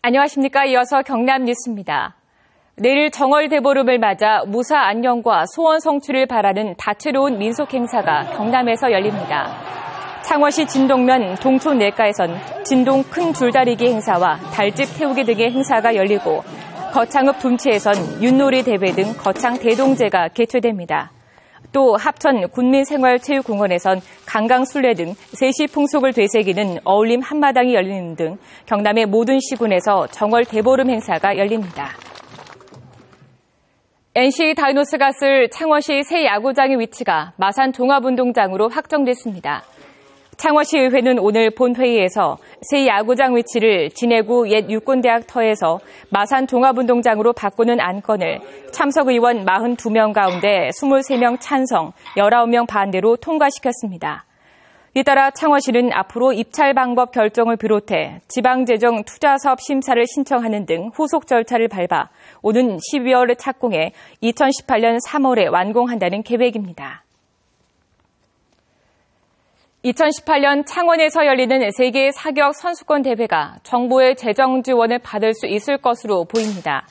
안녕하십니까. 이어서 경남 뉴스입니다. 내일 정월 대보름을 맞아 무사 안녕과 소원 성취를 바라는 다채로운 민속 행사가 경남에서 열립니다. 창원시 진동면 동촌 내가에선 진동 큰 줄다리기 행사와 달집 태우기 등의 행사가 열리고 거창읍 둠치에선 윷놀이 대회 등 거창 대동제가 개최됩니다. 또 합천 군민생활체육공원에선 강강술래 등 세시 풍속을 되새기는 어울림 한마당이 열리는 등 경남의 모든 시군에서 정월 대보름 행사가 열립니다. NC 다이노스가 쓸 창원시 새 야구장의 위치가 마산 종합운동장으로 확정됐습니다. 창원시 의회는 오늘 본회의에서 새 야구장 위치를 진해구 옛 육군대학 터에서 마산 종합운동장으로 바꾸는 안건을 참석 의원 42명 가운데 23명 찬성, 19명 반대로 통과시켰습니다. 이따라 창원시는 앞으로 입찰 방법 결정을 비롯해 지방재정 투자사업 심사를 신청하는 등 후속 절차를 밟아 오는 12월에 착공해 2018년 3월에 완공한다는 계획입니다. 2018년 창원에서 열리는 세계 사격 선수권 대회가 정부의 재정 지원을 받을 수 있을 것으로 보입니다.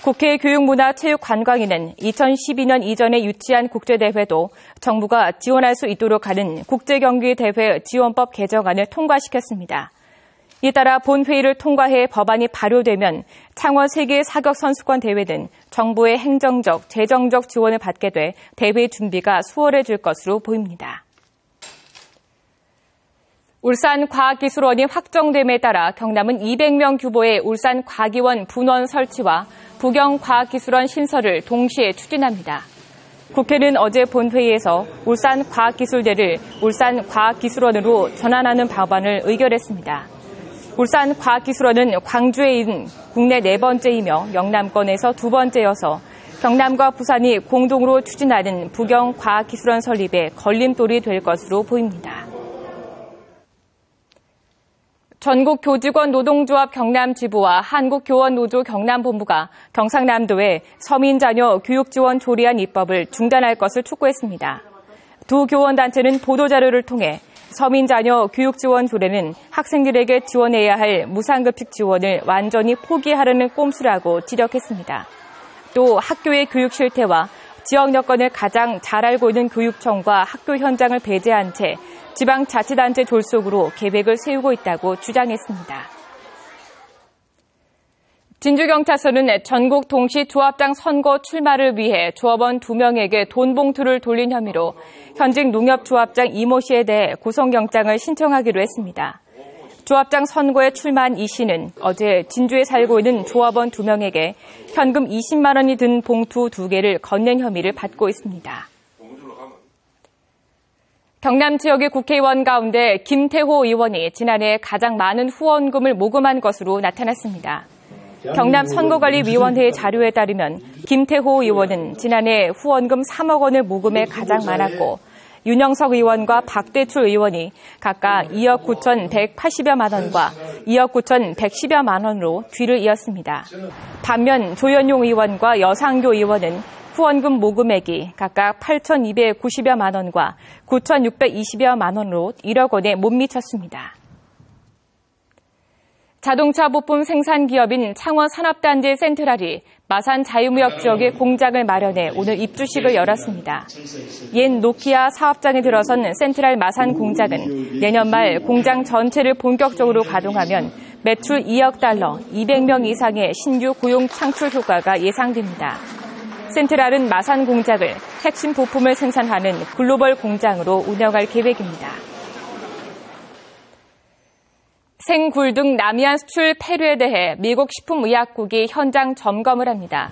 국회 교육문화체육관광위는 2012년 이전에 유치한 국제대회도 정부가 지원할 수 있도록 하는 국제경기대회 지원법 개정안을 통과시켰습니다. 이에 따라 본회의를 통과해 법안이 발효되면 창원 세계 사격 선수권 대회는 정부의 행정적, 재정적 지원을 받게 돼 대회 준비가 수월해질 것으로 보입니다. 울산과학기술원이 확정됨에 따라 경남은 200명 규모의 울산과기원 분원 설치와 부경과학기술원 신설을 동시에 추진합니다. 국회는 어제 본회의에서 울산과학기술대를 울산과학기술원으로 전환하는 방안을 의결했습니다. 울산과학기술원은 광주에 있는 국내 4번째이며 영남권에서 2번째여서 경남과 부산이 공동으로 추진하는 부경과학기술원 설립에 걸림돌이 될 것으로 보입니다. 전국교직원 노동조합 경남지부와 한국교원노조 경남본부가 경상남도에 서민자녀 교육지원 조리안 입법을 중단할 것을 촉구했습니다. 두 교원단체는 보도자료를 통해 서민자녀 교육지원 조례는 학생들에게 지원해야 할 무상급식 지원을 완전히 포기하려는 꼼수라고 지적했습니다. 또 학교의 교육 실태와 지역 여건을 가장 잘 알고 있는 교육청과 학교 현장을 배제한 채 지방자치단체 졸속으로 계획을 세우고 있다고 주장했습니다. 진주경찰서는 전국 동시 조합장 선거 출마를 위해 조합원 2명에게 돈 봉투를 돌린 혐의로 현직 농협조합장 이모 씨에 대해 구속영장을 신청하기로 했습니다. 조합장 선거에 출마한 이 씨는 어제 진주에 살고 있는 조합원 2명에게 현금 20만 원이 든 봉투 2개를 건넨 혐의를 받고 있습니다. 경남 지역의 국회의원 가운데 김태호 의원이 지난해 가장 많은 후원금을 모금한 것으로 나타났습니다. 경남 선거관리위원회의 자료에 따르면 김태호 의원은 지난해 후원금 3억 원을 모금해 가장 많았고 윤영석 의원과 박대출 의원이 각각 2억 9,180여만 원과 2억 9,110여만 원으로 뒤를 이었습니다. 반면 조현용 의원과 여상교 의원은 후원금 모금액이 각각 8,290여만 원과 9,620여만 원으로 1억 원에 못 미쳤습니다. 자동차 부품 생산 기업인 창원산업단지 센트럴이 마산 자유무역 지역에 공장을 마련해 오늘 입주식을 열었습니다. 옛 노키아 사업장에 들어선 센트럴 마산 공장은 내년 말 공장 전체를 본격적으로 가동하면 매출 2억 달러, 200명 이상의 신규 고용 창출 효과가 예상됩니다. 센트럴은 마산 공장을 핵심 부품을 생산하는 글로벌 공장으로 운영할 계획입니다. 생굴 등 남이안 수출 폐류에 대해 미국 식품의약국이 현장 점검을 합니다.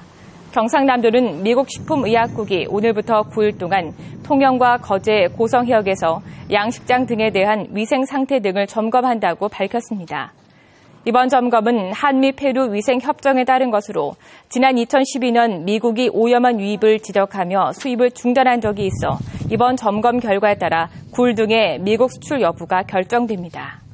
경상남도는 미국 식품의약국이 오늘부터 9일 동안 통영과 거제, 고성해역에서 양식장 등에 대한 위생 상태 등을 점검한다고 밝혔습니다. 이번 점검은 한미 페루 위생 협정에 따른 것으로 지난 2012년 미국이 오염원 유입을 지적하며 수입을 중단한 적이 있어 이번 점검 결과에 따라 굴 등의 미국 수출 여부가 결정됩니다.